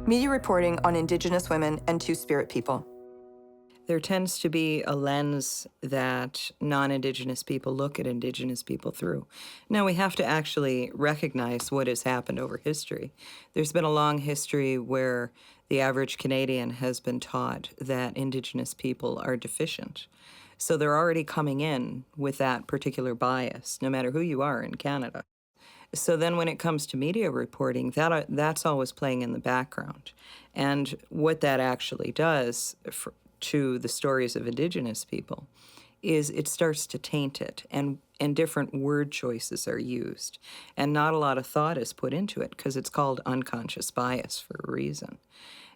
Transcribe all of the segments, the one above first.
Media reporting on Indigenous women and Two-Spirit people. There tends to be a lens that non-Indigenous people look at Indigenous people through. Now, we have to actually recognize what has happened over history. There's been a long history where the average Canadian has been taught that Indigenous people are deficient. So they're already coming in with that particular bias, no matter who you are in Canada. So then when it comes to media reporting, that's always playing in the background. And what that actually does to the stories of Indigenous people is it starts to taint it, and different word choices are used. And not a lot of thought is put into it because it's called unconscious bias for a reason.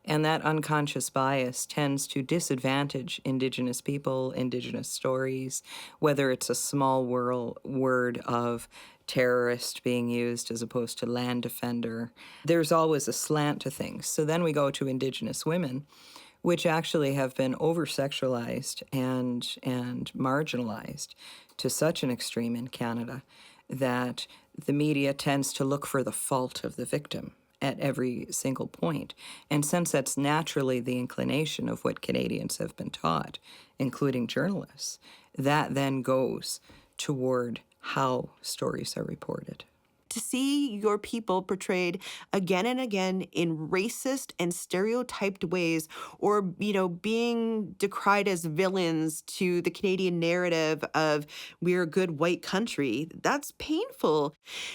And that unconscious bias tends to disadvantage Indigenous people, Indigenous stories, whether it's a small word of terrorist being used as opposed to land defender. There's always a slant to things. So then we go to Indigenous women, which actually have been over-sexualized and marginalized to such an extreme in Canada that the media tends to look for the fault of the victim at every single point. And since that's naturally the inclination of what Canadians have been taught, including journalists, that then goes toward how stories are reported. To see your people portrayed again and again in racist and stereotyped ways, or, being decried as villains to the Canadian narrative of we're a good white country, that's painful.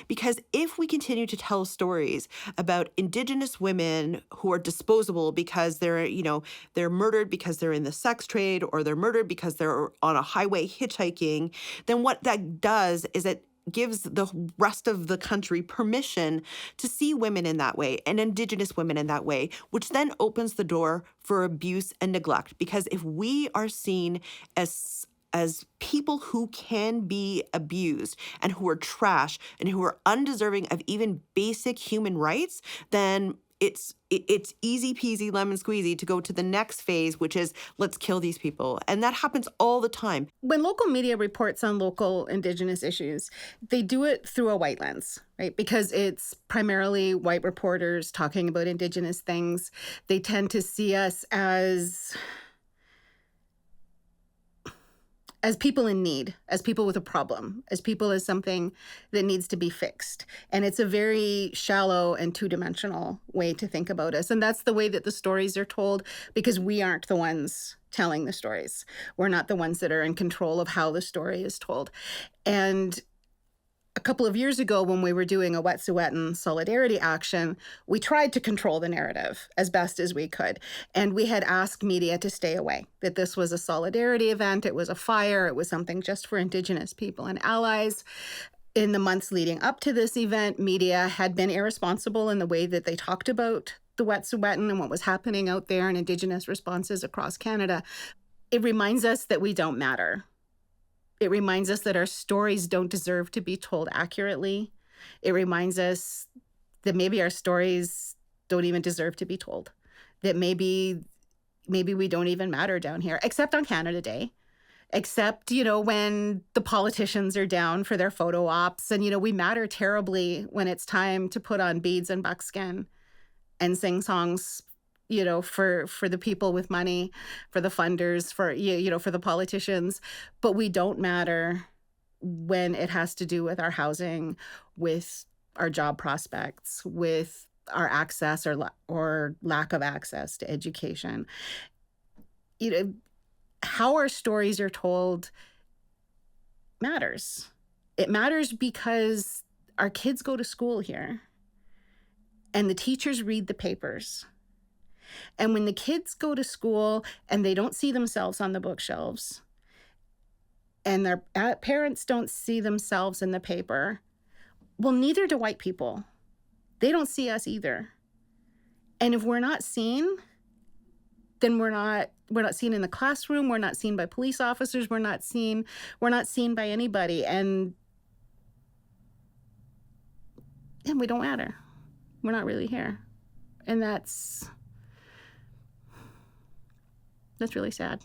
Because if we continue to tell stories about Indigenous women who are disposable because they're murdered because they're in the sex trade, or they're murdered because they're on a highway hitchhiking, then what that does is it gives the rest of the country permission to see women in that way and Indigenous women in that way, which then opens the door for abuse and neglect. Because if we are seen as people who can be abused and who are trash and who are undeserving of even basic human rights, then it's easy peasy lemon squeezy to go to the next phase, which is let's kill these people. And that happens all the time. When local media reports on local Indigenous issues, they do it through a white lens, right? Because it's primarily white reporters talking about Indigenous things. They tend to see us as people in need, as people with a problem, as people as something that needs to be fixed. And it's a very shallow and two-dimensional way to think about us. And that's the way that the stories are told, because we aren't the ones telling the stories. We're not the ones that are in control of how the story is told. And a couple of years ago, when we were doing a Wet'suwet'en solidarity action, we tried to control the narrative as best as we could. And we had asked media to stay away, that this was a solidarity event, it was a fire, it was something just for Indigenous people and allies. In the months leading up to this event, media had been irresponsible in the way that they talked about the Wet'suwet'en and what was happening out there and Indigenous responses across Canada. It reminds us that we don't matter. It reminds us that our stories don't deserve to be told accurately. It reminds us that maybe our stories don't even deserve to be told. That maybe we don't even matter down here, except on Canada Day. Except, when the politicians are down for their photo ops. And, we matter terribly when it's time to put on beads and buckskin and sing songs for the people with money, for the funders, for the politicians. But we don't matter when it has to do with our housing, with our job prospects, with our access or lack of access to education. How our stories are told matters. It matters because our kids go to school here and the teachers read the papers. And when the kids go to school and they don't see themselves on the bookshelves and their parents don't see themselves in the paper, well, neither do white people. They don't see us either. And if we're not seen, then we're not seen in the classroom, we're not seen by police officers, we're not seen by anybody. And we don't matter. We're not really here. And that's really sad.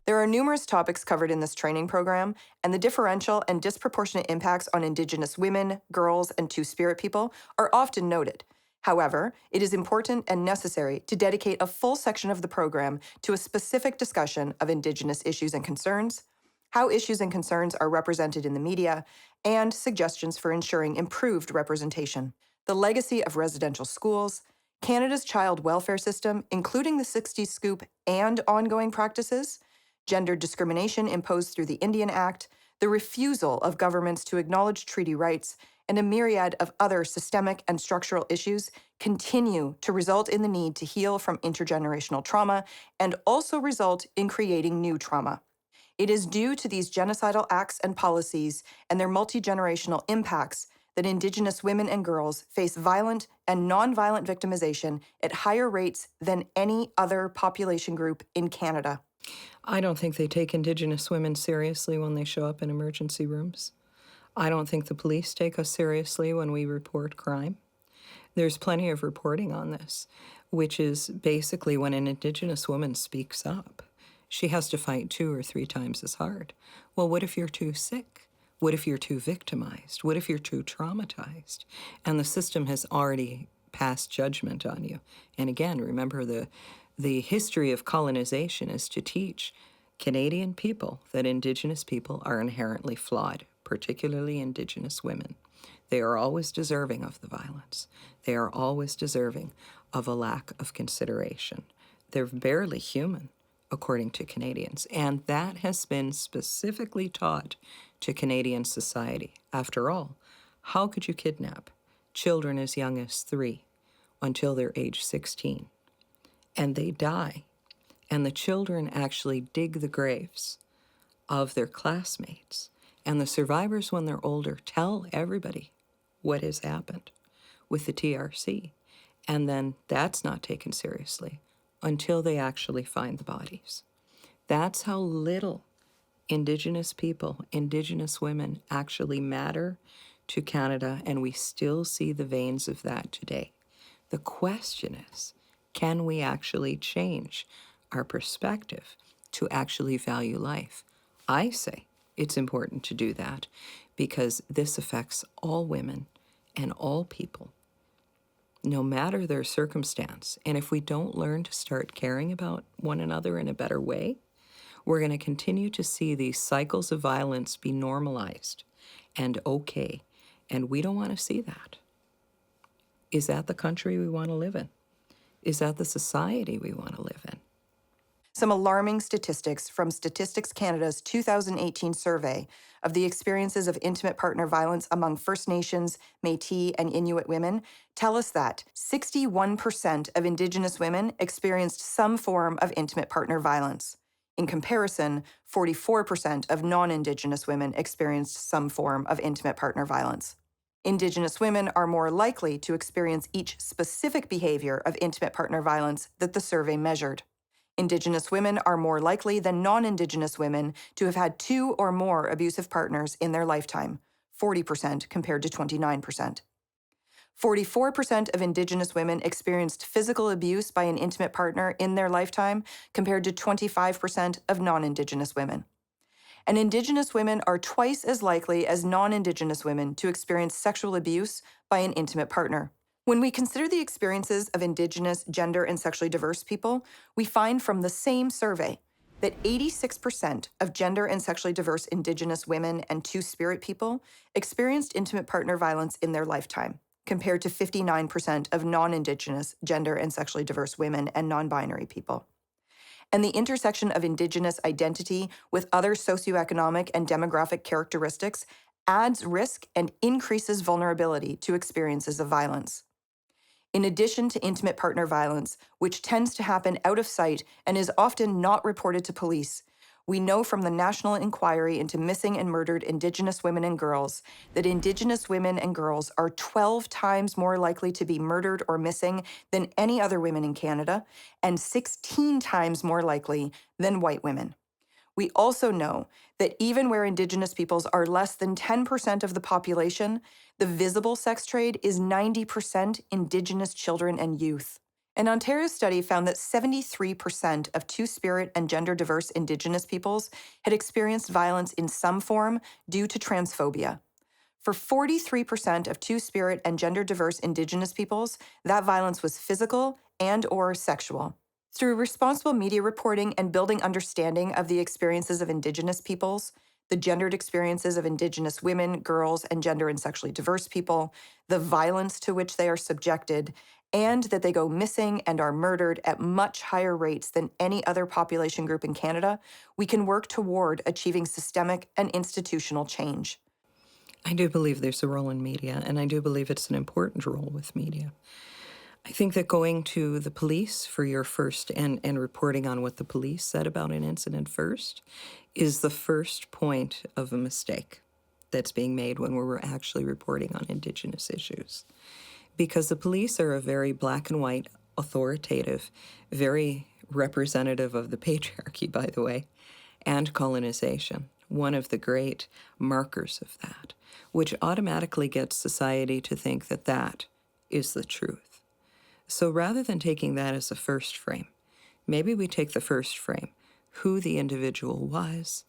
There are numerous topics covered in this training program, and the differential and disproportionate impacts on Indigenous women, girls, and Two-Spirit people are often noted. However, it is important and necessary to dedicate a full section of the program to a specific discussion of Indigenous issues and concerns, how issues and concerns are represented in the media, and suggestions for ensuring improved representation. The legacy of residential schools, Canada's child welfare system, including the 60s scoop and ongoing practices, gender discrimination imposed through the Indian Act, the refusal of governments to acknowledge treaty rights, and a myriad of other systemic and structural issues continue to result in the need to heal from intergenerational trauma and also result in creating new trauma. It is due to these genocidal acts and policies and their multi-generational impacts that Indigenous women and girls face violent and non-violent victimization at higher rates than any other population group in Canada. I don't think they take Indigenous women seriously when they show up in emergency rooms. I don't think the police take us seriously when we report crime. There's plenty of reporting on this, which is basically when an Indigenous woman speaks up, she has to fight 2 or 3 times as hard. Well, what if you're too sick? What if you're too victimized? What if you're too traumatized? And the system has already passed judgment on you. And again, remember the history of colonization is to teach Canadian people that Indigenous people are inherently flawed, particularly Indigenous women. They are always deserving of the violence. They are always deserving of a lack of consideration. They're barely human, according to Canadians. And that has been specifically taught to Canadian society. After all, how could you kidnap children as young as 3 until they're age 16? And they die. And the children actually dig the graves of their classmates. And the survivors, when they're older, tell everybody what has happened with the TRC. And then that's not taken seriously until they actually find the bodies. That's how little Indigenous people, Indigenous women actually matter to Canada, and we still see the veins of that today. The question is, can we actually change our perspective to actually value life? I say it's important to do that because this affects all women and all people, no matter their circumstance. And if we don't learn to start caring about one another in a better way, we're going to continue to see these cycles of violence be normalized and okay. And we don't want to see that. Is that the country we want to live in? Is that the society we want to live in? Some alarming statistics from Statistics Canada's 2018 survey of the experiences of intimate partner violence among First Nations, Métis, and Inuit women tell us that 61% of Indigenous women experienced some form of intimate partner violence. In comparison, 44% of non-Indigenous women experienced some form of intimate partner violence. Indigenous women are more likely to experience each specific behavior of intimate partner violence that the survey measured. Indigenous women are more likely than non-Indigenous women to have had 2 or more abusive partners in their lifetime, 40% compared to 29%. 44% of Indigenous women experienced physical abuse by an intimate partner in their lifetime, compared to 25% of non-Indigenous women. And Indigenous women are twice as likely as non-Indigenous women to experience sexual abuse by an intimate partner. When we consider the experiences of Indigenous, gender, and sexually diverse people, we find from the same survey that 86% of gender and sexually diverse Indigenous women and Two-Spirit people experienced intimate partner violence in their lifetime, compared to 59% of non-Indigenous, gender, and sexually diverse women and non-binary people. And the intersection of Indigenous identity with other socioeconomic and demographic characteristics adds risk and increases vulnerability to experiences of violence. In addition to intimate partner violence, which tends to happen out of sight and is often not reported to police, we know from the National Inquiry into Missing and Murdered Indigenous Women and Girls that Indigenous women and girls are 12 times more likely to be murdered or missing than any other women in Canada, and 16 times more likely than white women. We also know that even where Indigenous peoples are less than 10% of the population, the visible sex trade is 90% Indigenous children and youth. An Ontario study found that 73% of Two-Spirit and gender-diverse Indigenous peoples had experienced violence in some form due to transphobia. For 43% of Two-Spirit and gender-diverse Indigenous peoples, that violence was physical and or sexual. Through responsible media reporting and building understanding of the experiences of Indigenous peoples, the gendered experiences of Indigenous women, girls, and gender and sexually diverse people, the violence to which they are subjected, and that they go missing and are murdered at much higher rates than any other population group in Canada, we can work toward achieving systemic and institutional change. I do believe there's a role in media, and I do believe it's an important role with media. I think that going to the police for your first and reporting on what the police said about an incident first is the first point of a mistake that's being made when we're actually reporting on Indigenous issues. Because the police are a very black and white, authoritative, very representative of the patriarchy, by the way, and colonization, one of the great markers of that, which automatically gets society to think that that is the truth. So rather than taking that as a first frame, maybe we take the first frame, who the individual was,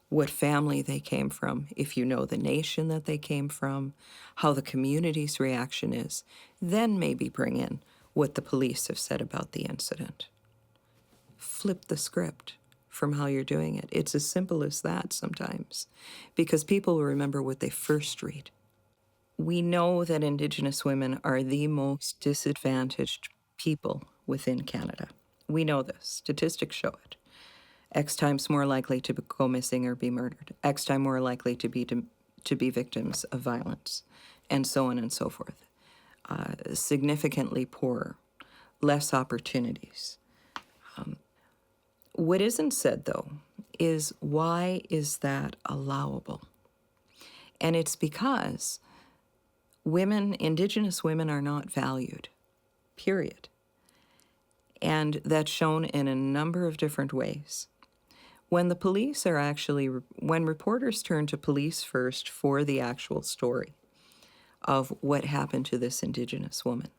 what family they came from, if you know the nation that they came from, how the community's reaction is, then maybe bring in what the police have said about the incident. Flip the script from how you're doing it. It's as simple as that sometimes, because people will remember what they first read. We know that Indigenous women are the most disadvantaged people within Canada. We know this. Statistics show it. X times more likely to go missing or be murdered. X time more likely to be victims of violence, and so on and so forth. Significantly poorer, less opportunities. What isn't said, though, is why is that allowable? And it's because women, Indigenous women, are not valued, period. And that's shown in a number of different ways. When the police are actually, when reporters turn to police first for the actual story of what happened to this Indigenous woman,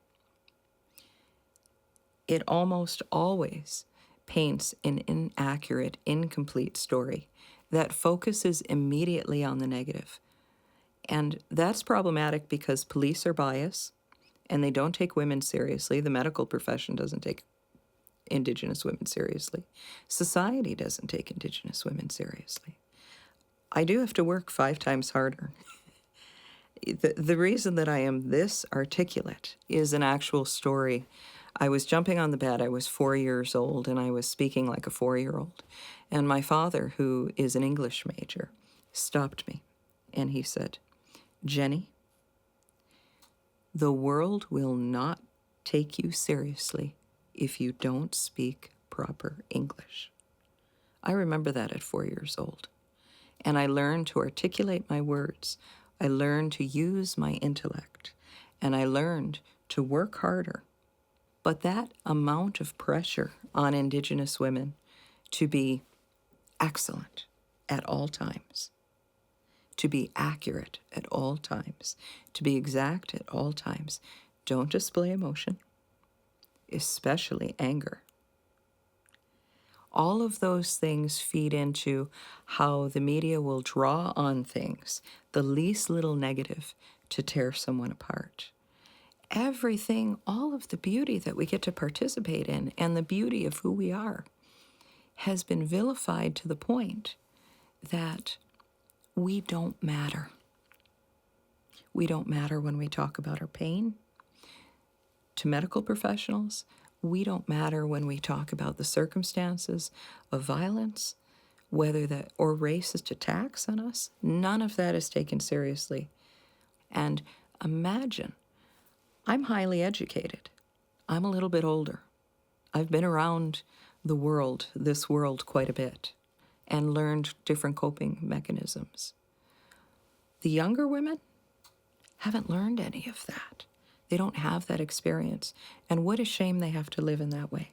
it almost always paints an inaccurate, incomplete story that focuses immediately on the negative. And that's problematic because police are biased and they don't take women seriously. The medical profession doesn't take Indigenous women seriously. Society doesn't take Indigenous women seriously. I do have to work 5 times harder. The reason that I am this articulate is an actual story. I was jumping on the bed. I was 4 years old, and I was speaking like a 4-year-old. And my father, who is an English major, stopped me, and he said, "Jenny, the world will not take you seriously if you don't speak proper English." I remember that at 4 years old. And I learned to articulate my words. I learned to use my intellect. And I learned to work harder. But that amount of pressure on Indigenous women to be excellent at all times, to be accurate at all times, to be exact at all times, don't display emotion, especially anger. All of those things feed into how the media will draw on things, the least little negative, to tear someone apart. Everything, all of the beauty that we get to participate in and the beauty of who we are has been vilified to the point that we don't matter. We don't matter when we talk about our pain. To medical professionals, we don't matter when we talk about the circumstances of violence, whether that or racist attacks on us. None of that is taken seriously. And imagine, I'm highly educated. I'm a little bit older. I've been around the world, this world, quite a bit, and learned different coping mechanisms. The younger women haven't learned any of that. They don't have that experience. And what a shame they have to live in that way.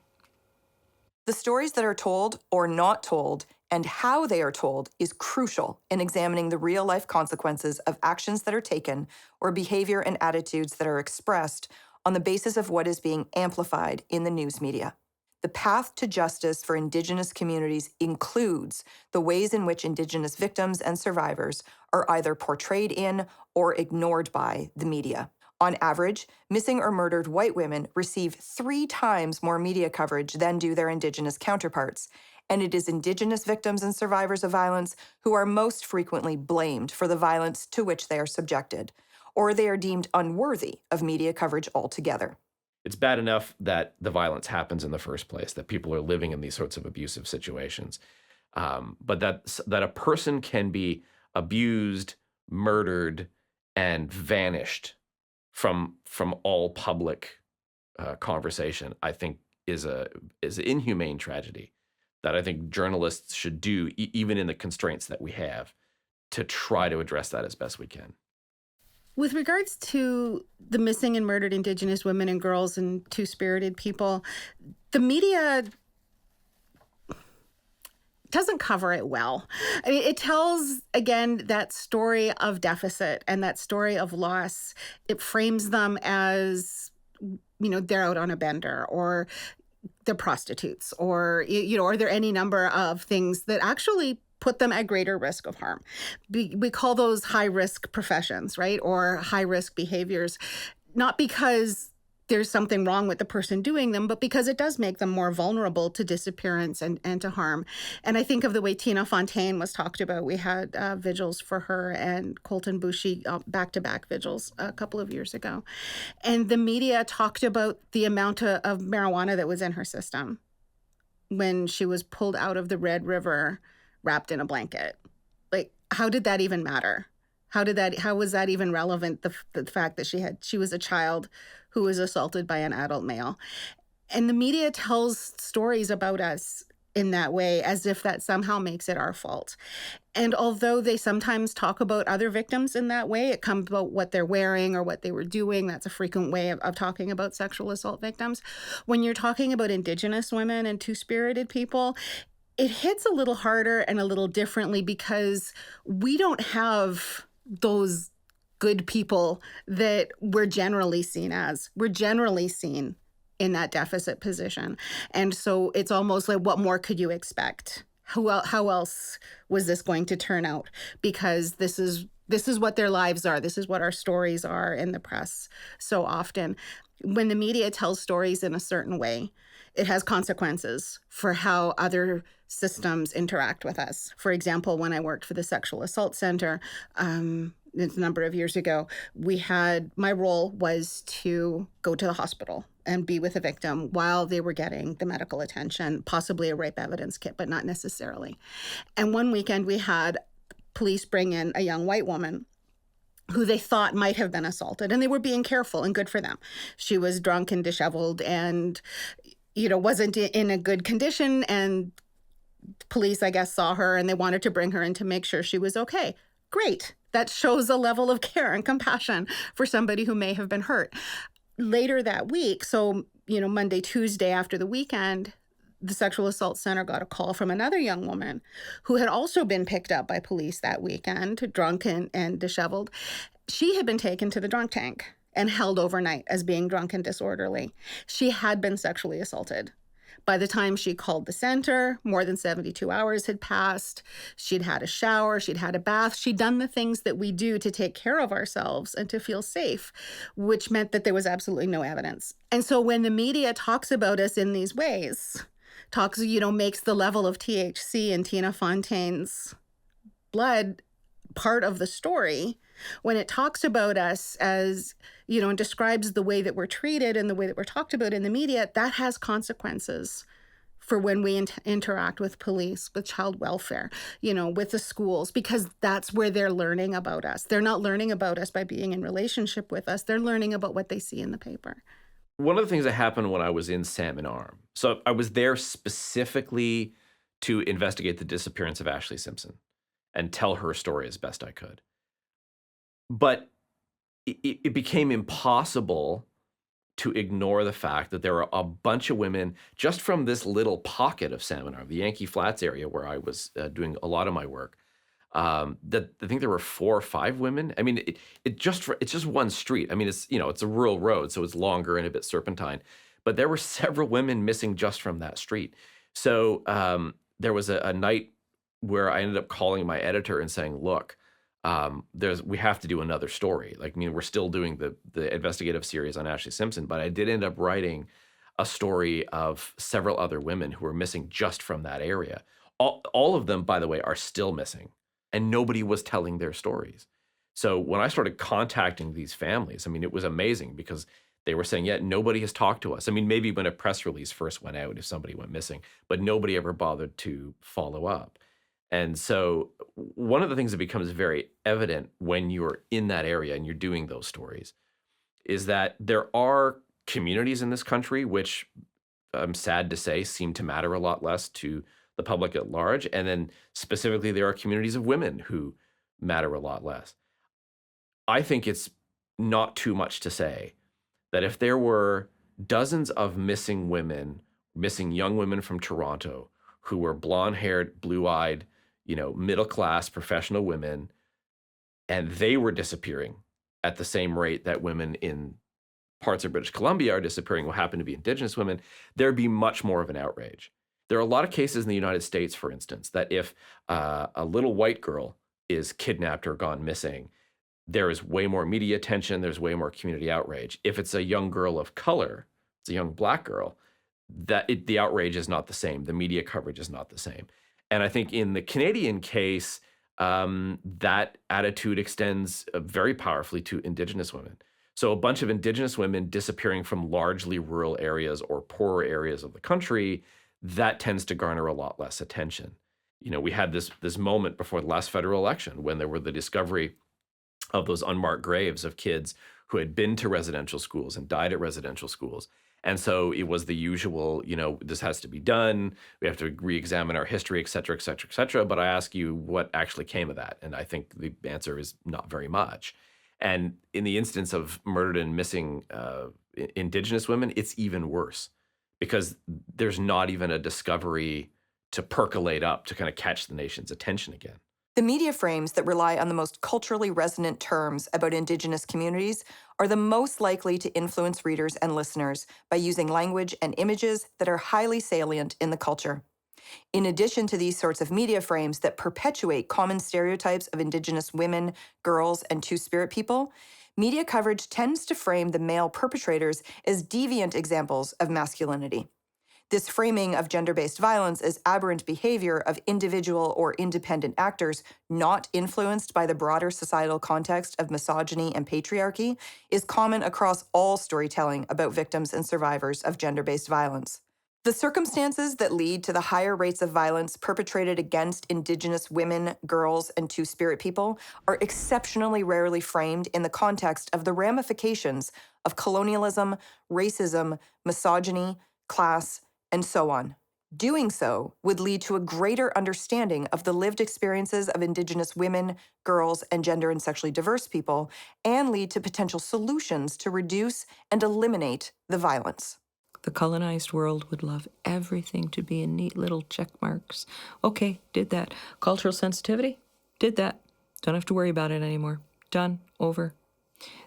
The stories that are told or not told and how they are told is crucial in examining the real-life consequences of actions that are taken or behavior and attitudes that are expressed on the basis of what is being amplified in the news media. The path to justice for Indigenous communities includes the ways in which Indigenous victims and survivors are either portrayed in or ignored by the media. On average, missing or murdered white women receive 3 times more media coverage than do their Indigenous counterparts, and it is Indigenous victims and survivors of violence who are most frequently blamed for the violence to which they are subjected, or they are deemed unworthy of media coverage altogether. It's bad enough that the violence happens in the first place, that people are living in these sorts of abusive situations. But that a person can be abused, murdered, and vanished from all public conversation, I think is an inhumane tragedy that I think journalists should do, even in the constraints that we have, to try to address that as best we can. With regards to the missing and murdered Indigenous women and girls and two-spirited people, the media doesn't cover it well. I mean, it tells, again, that story of deficit and that story of loss. It frames them as, they're out on a bender, or they're prostitutes, or, are there any number of things that actually put them at greater risk of harm. We call those high-risk professions, right? Or high-risk behaviors, not because there's something wrong with the person doing them, but because it does make them more vulnerable to disappearance and to harm. And I think of the way Tina Fontaine was talked about. We had vigils for her and Colton Boushie, back-to-back vigils a couple of years ago. And the media talked about the amount of marijuana that was in her system when she was pulled out of the Red River wrapped in a blanket. Like, how did that even matter? How was that even relevant? The fact that she was a child who was assaulted by an adult male. And the media tells stories about us in that way, as if that somehow makes it our fault. And although they sometimes talk about other victims in that way, it comes about what they're wearing or what they were doing. That's a frequent way of talking about sexual assault victims. When you're talking about Indigenous women and two-spirited people, it hits a little harder and a little differently because we don't have those good people that we're generally seen as. We're generally seen in that deficit position. And so it's almost like, what more could you expect? How else was this going to turn out? Because this is what their lives are. This is what our stories are in the press so often. When the media tells stories in a certain way, it has consequences for how other systems interact with us. For example, when I worked for the Sexual Assault Center, a number of years ago, my role was to go to the hospital and be with a victim while they were getting the medical attention, possibly a rape evidence kit, but not necessarily. And one weekend we had police bring in a young white woman who they thought might have been assaulted, and they were being careful, and good for them. She was drunk and disheveled and wasn't in a good condition, and police, I guess, saw her and they wanted to bring her in to make sure she was okay. Great. That shows a level of care and compassion for somebody who may have been hurt. Later that week, so, Monday, Tuesday after the weekend, the Sexual Assault Center got a call from another young woman who had also been picked up by police that weekend, drunk and disheveled. She had been taken to the drunk tank and held overnight as being drunk and disorderly. She had been sexually assaulted. By the time she called the center, more than 72 hours had passed. She'd had a shower, she'd had a bath. She'd done the things that we do to take care of ourselves and to feel safe, which meant that there was absolutely no evidence. And so when the media talks about us in these ways, makes the level of THC in Tina Fontaine's blood part of the story, when it talks about us as, and describes the way that we're treated and the way that we're talked about in the media, that has consequences for when we interact with police, with child welfare, with the schools, because that's where they're learning about us. They're not learning about us by being in relationship with us. They're learning about what they see in the paper. One of the things that happened when I was in Salmon Arm, so I was there specifically to investigate the disappearance of Ashley Simpson and tell her story as best I could. But it became impossible to ignore the fact that there are a bunch of women just from this little pocket of Salmon Arm, the Yankee Flats area where I was doing a lot of my work, that I think there were 4 or 5 women. I mean, it's just one street. I mean, it's a rural road, so it's longer and a bit serpentine. but there were several women missing just from that street. So there was a night where I ended up calling my editor and saying, "Look, we have to do another story. Like, I mean, we're still doing the investigative series on Ashley Simpson, but I did end up writing a story of several other women who were missing just from that area. All of them, by the way, are still missing, and nobody was telling their stories. So when I started contacting these families, I mean, it was amazing because they were saying, yeah, nobody has talked to us. I mean, maybe when a press release first went out if somebody went missing, but nobody ever bothered to follow up. And so one of the things that becomes very evident when you're in that area and you're doing those stories is that there are communities in this country which, I'm sad to say, seem to matter a lot less to the public at large. And then specifically, there are communities of women who matter a lot less. I think it's not too much to say that if there were dozens of missing women, missing young women from Toronto who were blonde-haired, blue-eyed, middle-class professional women, and they were disappearing at the same rate that women in parts of British Columbia are disappearing who happen to be Indigenous women, there'd be much more of an outrage. There are a lot of cases in the United States, for instance, that if a little white girl is kidnapped or gone missing, there is way more media attention, there's way more community outrage. If it's a young girl of color, it's a young Black girl, the outrage is not the same. The media coverage is not the same. And I think in the Canadian case, that attitude extends very powerfully to Indigenous women. So a bunch of Indigenous women disappearing from largely rural areas or poorer areas of the country, that tends to garner a lot less attention. We had this moment before the last federal election when there were the discovery of those unmarked graves of kids who had been to residential schools and died at residential schools. And so it was the usual, this has to be done. We have to re-examine our history, et cetera, et cetera, et cetera. But I ask you what actually came of that. And I think the answer is not very much. And in the instance of murdered and missing Indigenous women, it's even worse because there's not even a discovery to percolate up to kind of catch the nation's attention again. The media frames that rely on the most culturally resonant terms about Indigenous communities are the most likely to influence readers and listeners by using language and images that are highly salient in the culture. In addition to these sorts of media frames that perpetuate common stereotypes of Indigenous women, girls, and Two-Spirit people, media coverage tends to frame the male perpetrators as deviant examples of masculinity. This framing of gender-based violence as aberrant behavior of individual or independent actors not influenced by the broader societal context of misogyny and patriarchy is common across all storytelling about victims and survivors of gender-based violence. The circumstances that lead to the higher rates of violence perpetrated against Indigenous women, girls, and Two-Spirit people are exceptionally rarely framed in the context of the ramifications of colonialism, racism, misogyny, class, and so on. Doing so would lead to a greater understanding of the lived experiences of Indigenous women, girls, and gender and sexually diverse people, and lead to potential solutions to reduce and eliminate the violence. The colonized world would love everything to be in neat little check marks. Okay, did that. Cultural sensitivity? Did that. Don't have to worry about it anymore. Done. Over.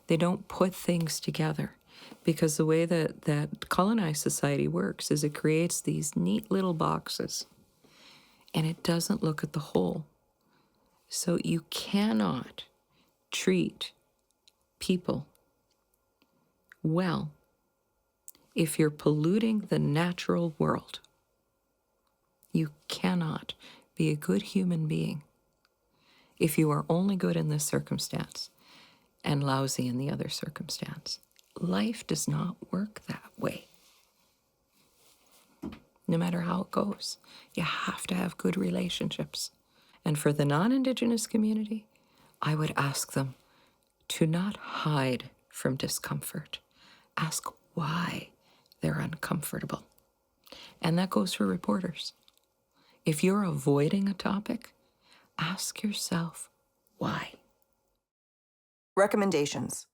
They don't put things together. Because the way that colonized society works is it creates these neat little boxes and it doesn't look at the whole. So you cannot treat people well if you're polluting the natural world. You cannot be a good human being if you are only good in this circumstance and lousy in the other circumstance. Life does not work that way. No matter how it goes, you have to have good relationships. And for the non-Indigenous community, I would ask them to not hide from discomfort. Ask why they're uncomfortable. And that goes for reporters. If you're avoiding a topic, ask yourself why. Recommendations.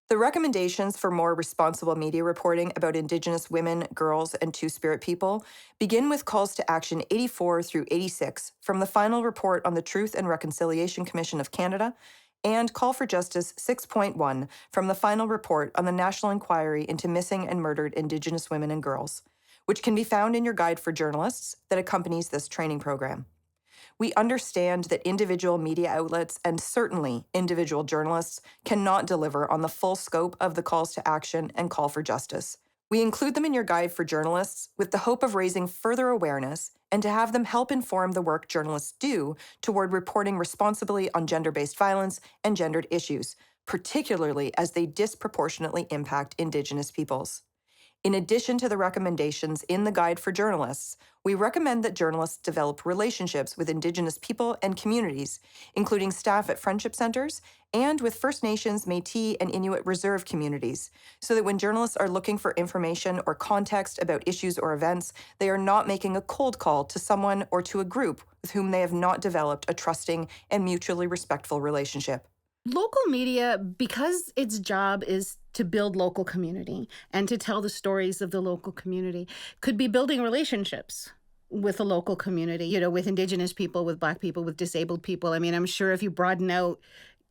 The recommendations for more responsible media reporting about Indigenous women, girls, and Two-Spirit people begin with calls to action 84 through 86 from the final report on the Truth and Reconciliation Commission of Canada and Call for Justice 6.1 from the final report on the National Inquiry into Missing and Murdered Indigenous Women and Girls, which can be found in your guide for journalists that accompanies this training program. We understand that individual media outlets and certainly individual journalists cannot deliver on the full scope of the calls to action and call for justice. We include them in your guide for journalists with the hope of raising further awareness and to have them help inform the work journalists do toward reporting responsibly on gender-based violence and gendered issues, particularly as they disproportionately impact Indigenous peoples. In addition to the recommendations in the guide for journalists, we recommend that journalists develop relationships with Indigenous people and communities, including staff at friendship centers and with First Nations, Métis, and Inuit Reserve communities, so that when journalists are looking for information or context about issues or events, they are not making a cold call to someone or to a group with whom they have not developed a trusting and mutually respectful relationship. Local media, because its job is to build local community and to tell the stories of the local community, could be building relationships with the local community, with Indigenous people, with Black people, with disabled people. I mean, I'm sure if you broaden out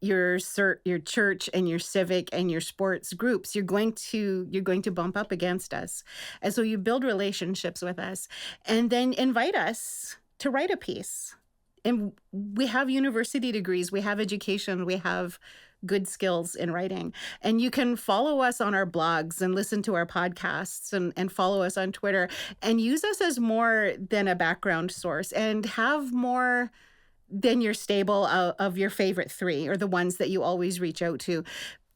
your church and your civic and your sports groups, you're going to bump up against us. And so you build relationships with us and then invite us to write a piece. And we have university degrees, we have education, we have good skills in writing. And you can follow us on our blogs and listen to our podcasts and follow us on Twitter and use us as more than a background source and have more than your stable of your favorite three or the ones that you always reach out to.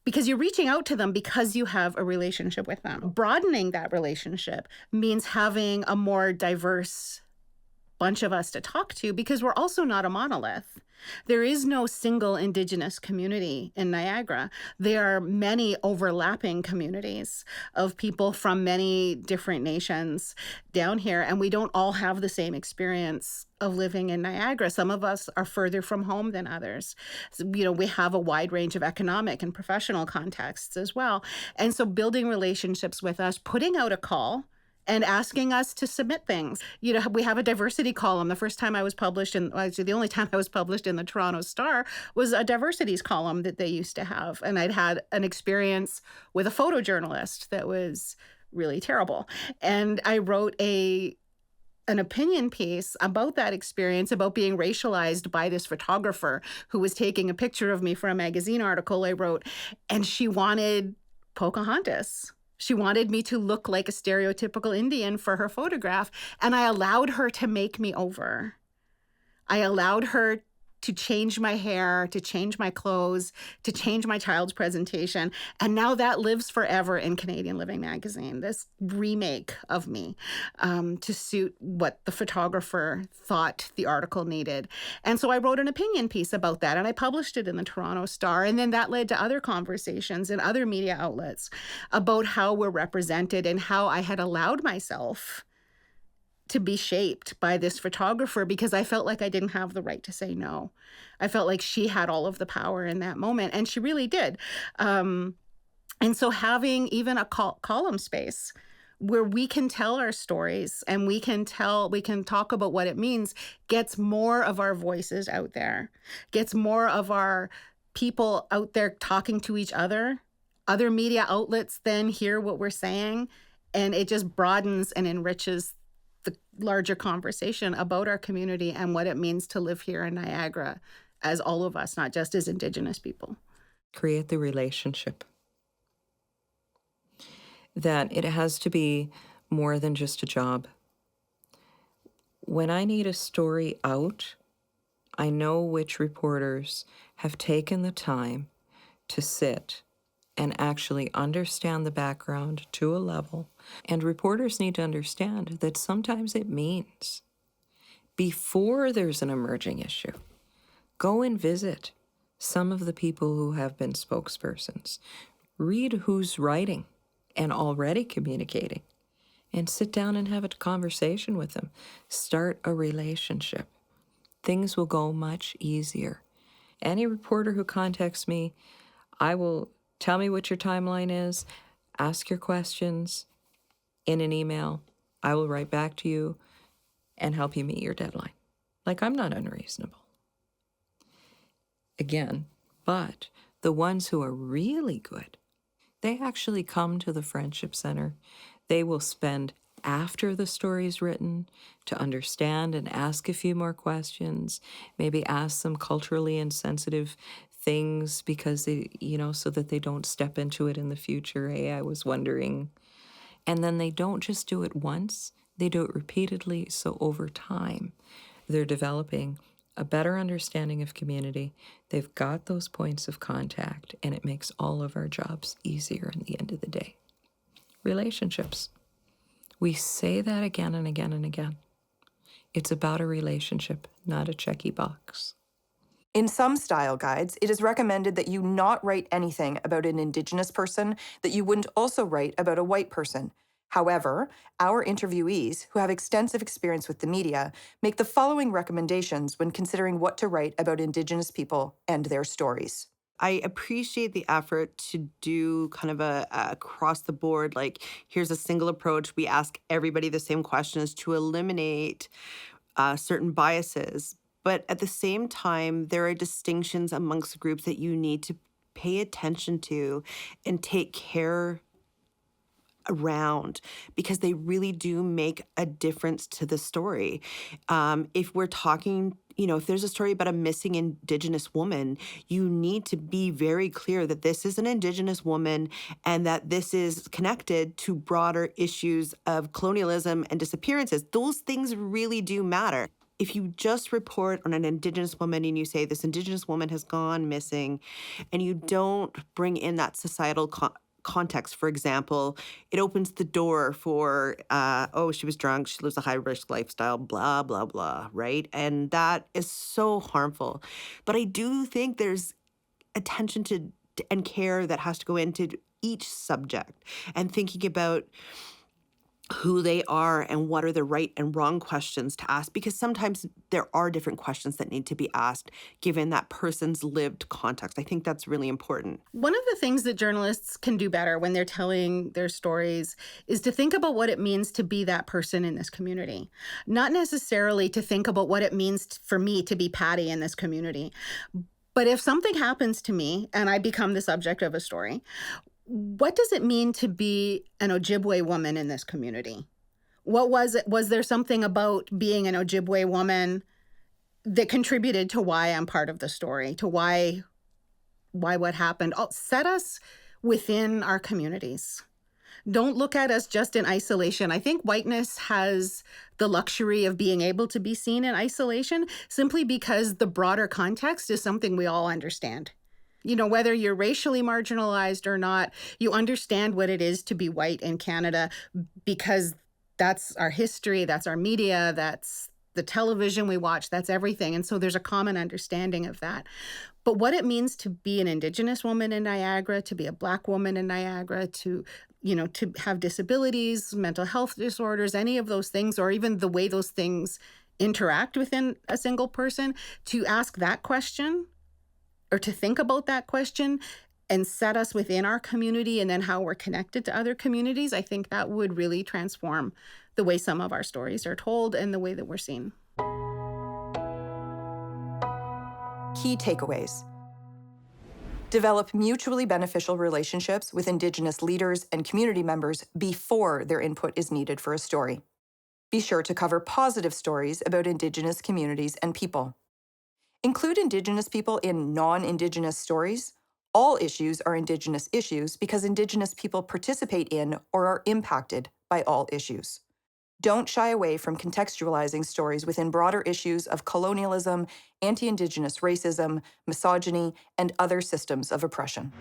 Because you're reaching out to them because you have a relationship with them. Broadening that relationship means having a more diverse bunch of us to talk to, because we're also not a monolith. There is no single Indigenous community in Niagara. There are many overlapping communities of people from many different nations down here, and we don't all have the same experience of living in Niagara. Some of us are further from home than others. So, we have a wide range of economic and professional contexts as well. And so building relationships with us, putting out a call, and asking us to submit things. We have a diversity column. The first time I was published, the only time I was published in the Toronto Star was a diversities column that they used to have. And I'd had an experience with a photojournalist that was really terrible. And I wrote an opinion piece about that experience, about being racialized by this photographer who was taking a picture of me for a magazine article I wrote. And she wanted Pocahontas. She wanted me to look like a stereotypical Indian for her photograph, and I allowed her to make me over. I allowed her to change my hair, to change my clothes, to change my child's presentation. And now that lives forever in Canadian Living magazine, this remake of me to suit what the photographer thought the article needed. And so I wrote an opinion piece about that, and I published it in the Toronto Star. And then that led to other conversations in other media outlets about how we're represented and how I had allowed myself to be shaped by this photographer because I felt like I didn't have the right to say no. I felt like she had all of the power in that moment, and she really did. And so having even a column space where we can tell our stories and we can talk about what it means gets more of our voices out there, gets more of our people out there talking to each other. Other media outlets then hear what we're saying, and it just broadens and enriches the larger conversation about our community and what it means to live here in Niagara as all of us, not just as Indigenous people. Create the relationship. That it has to be more than just a job. When I need a story out, I know which reporters have taken the time to sit and actually understand the background to a level. And reporters need to understand that sometimes it means before there's an emerging issue, go and visit some of the people who have been spokespersons. Read who's writing and already communicating, and sit down and have a conversation with them. Start a relationship. Things will go much easier. Any reporter who contacts me, I will tell me what your timeline is, ask your questions in an email. I will write back to you and help you meet your deadline. Like, I'm not unreasonable. Again, But the ones who are really good, they actually come to the Friendship Center. They will spend after the story's written to understand and ask a few more questions, maybe ask some culturally insensitive things because they, so that they don't step into it in the future. Hey, I was wondering. And then they don't just do it once, they do it repeatedly. So over time, they're developing a better understanding of community. They've got those points of contact, and it makes all of our jobs easier in the end of the day. Relationships. We say that again and again and again. It's about a relationship, not a checky box. In some style guides, it is recommended that you not write anything about an Indigenous person that you wouldn't also write about a white person. However, our interviewees, who have extensive experience with the media, make the following recommendations when considering what to write about Indigenous people and their stories. I appreciate the effort to do kind of a across the board, like, here's a single approach. We ask everybody the same questions to eliminate certain biases. But at the same time, there are distinctions amongst groups that you need to pay attention to and take care around, because they really do make a difference to the story. If we're talking, if there's a story about a missing Indigenous woman, you need to be very clear that this is an Indigenous woman and that this is connected to broader issues of colonialism and disappearances. Those things really do matter. If you just report on an Indigenous woman and you say this Indigenous woman has gone missing, and you don't bring in that societal context, for example, it opens the door for, she was drunk, she lives a high-risk lifestyle, blah, blah, blah, right? And that is so harmful. But I do think there's attention to and care that has to go into each subject, and thinking about who they are and what are the right and wrong questions to ask, because sometimes there are different questions that need to be asked given that person's lived context. I think that's really important. One of the things that journalists can do better when they're telling their stories is to think about what it means to be that person in this community, not necessarily to think about what it means for me to be Patty in this community. But if something happens to me and I become the subject of a story, what does it mean to be an Ojibwe woman in this community? What was it? Was there something about being an Ojibwe woman that contributed to why I'm part of the story, to why what happened? Set us within our communities. Don't look at us just in isolation. I think whiteness has the luxury of being able to be seen in isolation simply because the broader context is something we all understand. Whether you're racially marginalized or not, you understand what it is to be white in Canada because that's our history, that's our media, that's the television we watch, that's everything. And so there's a common understanding of that. But what it means to be an Indigenous woman in Niagara, to be a Black woman in Niagara, to have disabilities, mental health disorders, any of those things, or even the way those things interact within a single person, to ask that question or to think about that question and set us within our community and then how we're connected to other communities, I think that would really transform the way some of our stories are told and the way that we're seen. Key takeaways. Develop mutually beneficial relationships with Indigenous leaders and community members before their input is needed for a story. Be sure to cover positive stories about Indigenous communities and people. Include Indigenous people in non-Indigenous stories. All issues are Indigenous issues because Indigenous people participate in or are impacted by all issues. Don't shy away from contextualizing stories within broader issues of colonialism, anti-Indigenous racism, misogyny, and other systems of oppression.